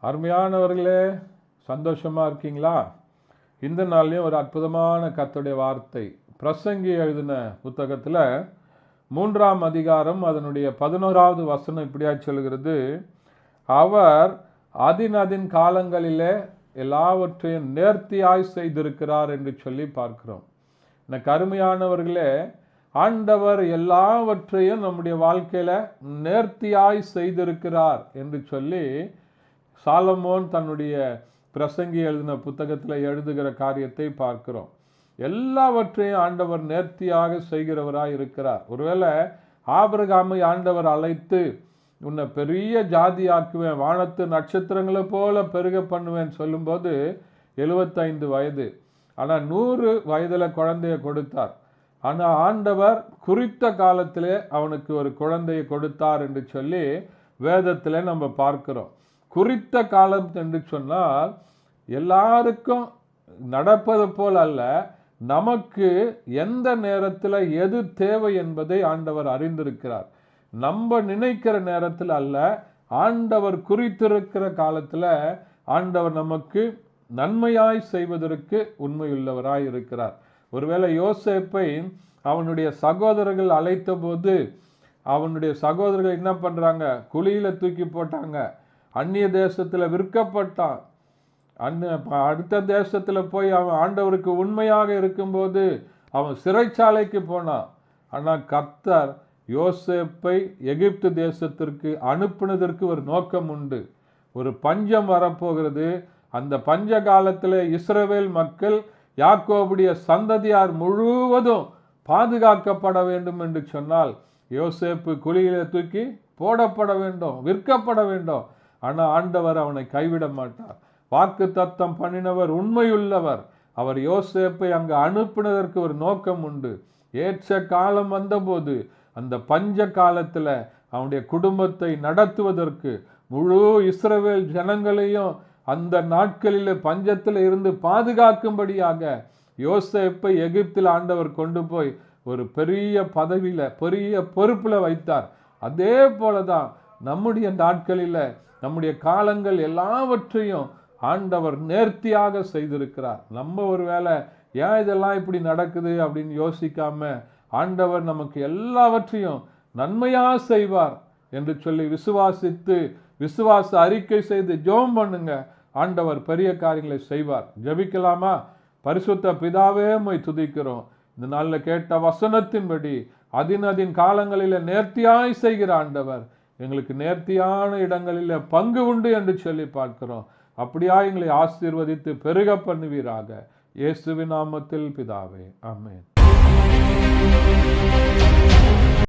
அருமையானவர்களே, சந்தோஷமா இருக்கீங்களா? இந்த நாள்லையும் ஒரு அற்புதமான கர்த்தருடைய வார்த்தை. பிரசங்கி எழுதின புத்தகத்தில் 3ஆம் அதிகாரம் அதனுடைய 11வது வசனம் இப்படியா சொல்கிறது, அவர் அதின் காலங்களிலே எல்லாவற்றையும் நேர்த்தியாய் செய்திருக்கிறார் என்று சொல்லி பார்க்கிறோம். எனக்கு அருமையானவர்களே, ஆண்டவர் எல்லாவற்றையும் நம்முடைய வாழ்க்கையில நேர்த்தியாய் செய்திருக்கிறார் என்று சொல்லி சாலமோன் தன்னுடைய பிரசங்கி எழுதின புத்தகத்தில் எழுதுகிற காரியத்தை பார்க்கிறோம். எல்லாவற்றையும் ஆண்டவர் நேர்த்தியாக செய்கிறவராய் இருக்கிறார். ஒருவேளை ஆபிரகாமை ஆண்டவர் அழைத்து உன்னை பெரிய ஜாதியாக்குவேன், வானத்து நட்சத்திரங்களை போல பெருக பண்ணுவேன் சொல்லும்போது 75 வயது. ஆனால் 100 வயதில் குழந்தைய கொடுத்தார். ஆனால் ஆண்டவர் குறித்த காலத்திலே அவனுக்கு ஒரு குழந்தையை கொடுத்தார் என்று சொல்லி வேதத்தில் நம்ம பார்க்கிறோம். குறித்த காலம் என்று சொன்னால் எல்லாருக்கும் நடப்பது போல் அல்ல, நமக்கு எந்த நேரத்தில் எது தேவை என்பதை ஆண்டவர் அறிந்திருக்கிறார். நம்ம நினைக்கிற நேரத்தில் அல்ல, ஆண்டவர் குறித்திருக்கிற காலத்தில் ஆண்டவர் நமக்கு நன்மையாய் செய்வதற்கு உண்மையுள்ளவராய் இருக்கிறார். ஒருவேளை யோசேப்பை அவனுடைய சகோதரர்கள் அழைத்த போது அவனுடைய சகோதரர்கள் என்ன பண்றாங்க? குழியில தூக்கி போட்டாங்க. அந்நிய தேசத்தில் விற்கப்பட்டான். அடுத்த தேசத்தில் போய் அவன் ஆண்டவருக்கு உண்மையாக இருக்கும்போது அவன் சிறைச்சாலைக்கு போனான். ஆனால் கர்த்தர் யோசேப்பை எகிப்து தேசத்திற்கு அனுப்பினதற்கு ஒரு நோக்கம் உண்டு. ஒரு பஞ்சம் வரப்போகிறது. அந்த பஞ்ச காலத்தில் இஸ்ரவேல் மக்கள் யாக்கோபுடைய சந்ததியார் முழுவதும் பாதுகாக்கப்பட வேண்டும் என்று சொன்னால் யோசேப்பு குழியில தூக்கி போடப்பட வேண்டும், விற்கப்பட வேண்டும். ஆனால் ஆண்டவர் அவனை கைவிட மாட்டார். வாக்கு தத்தம் பண்ணினவர் உண்மையுள்ளவர். அவர் யோசேப்பை அங்கு அனுப்பினதற்கு ஒரு நோக்கம் உண்டு. ஏற்ற காலம் வந்தபோது அந்த பஞ்ச காலத்தில் அவனுடைய குடும்பத்தை நடத்துவதற்கு முழு இஸ்ரவேல் ஜனங்களையும் அந்த நாட்களில் பஞ்சத்தில் இருந்து பாதுகாக்கும்படியாக யோசேப்பை எகிப்தில் ஆண்டவர் கொண்டு போய் ஒரு பெரிய பதவியில் பெரிய பொறுப்பில் வைத்தார். அதே போலதான் நம்முடைய நாட்களில் நம்முடைய காலங்கள் எல்லாவற்றையும் ஆண்டவர் நேர்த்தியாக செய்திருக்கிறார். நம்ம ஒரு வேளை ஏன் இதெல்லாம் இப்படி நடக்குது அப்படின்னு யோசிக்காம ஆண்டவர் நமக்கு எல்லாவற்றையும் நன்மையாக செய்வார் என்று சொல்லி விசுவாசித்து விசுவாச அறிக்கை செய்து ஜெபம் பண்ணுங்க. ஆண்டவர் பெரிய காரியங்களை செய்வார். ஜெபிக்கலாமா? பரிசுத்த பிதாவே உம்மை துதிக்கிறோம். இந்த நாளில் கேட்ட வசனத்தின்படி அதின் காலங்களில் நேர்த்தியாய் செய்கிற ஆண்டவர் எங்களுக்கு நேர்த்தியான இடங்களில் பங்கு உண்டு என்று சொல்லி பார்க்கிறோம். அப்படியா எங்களை ஆசீர்வதித்து பெருக பண்ணுவீராக. இயேசுவின் நாமத்தில் பிதாவே, ஆமென்.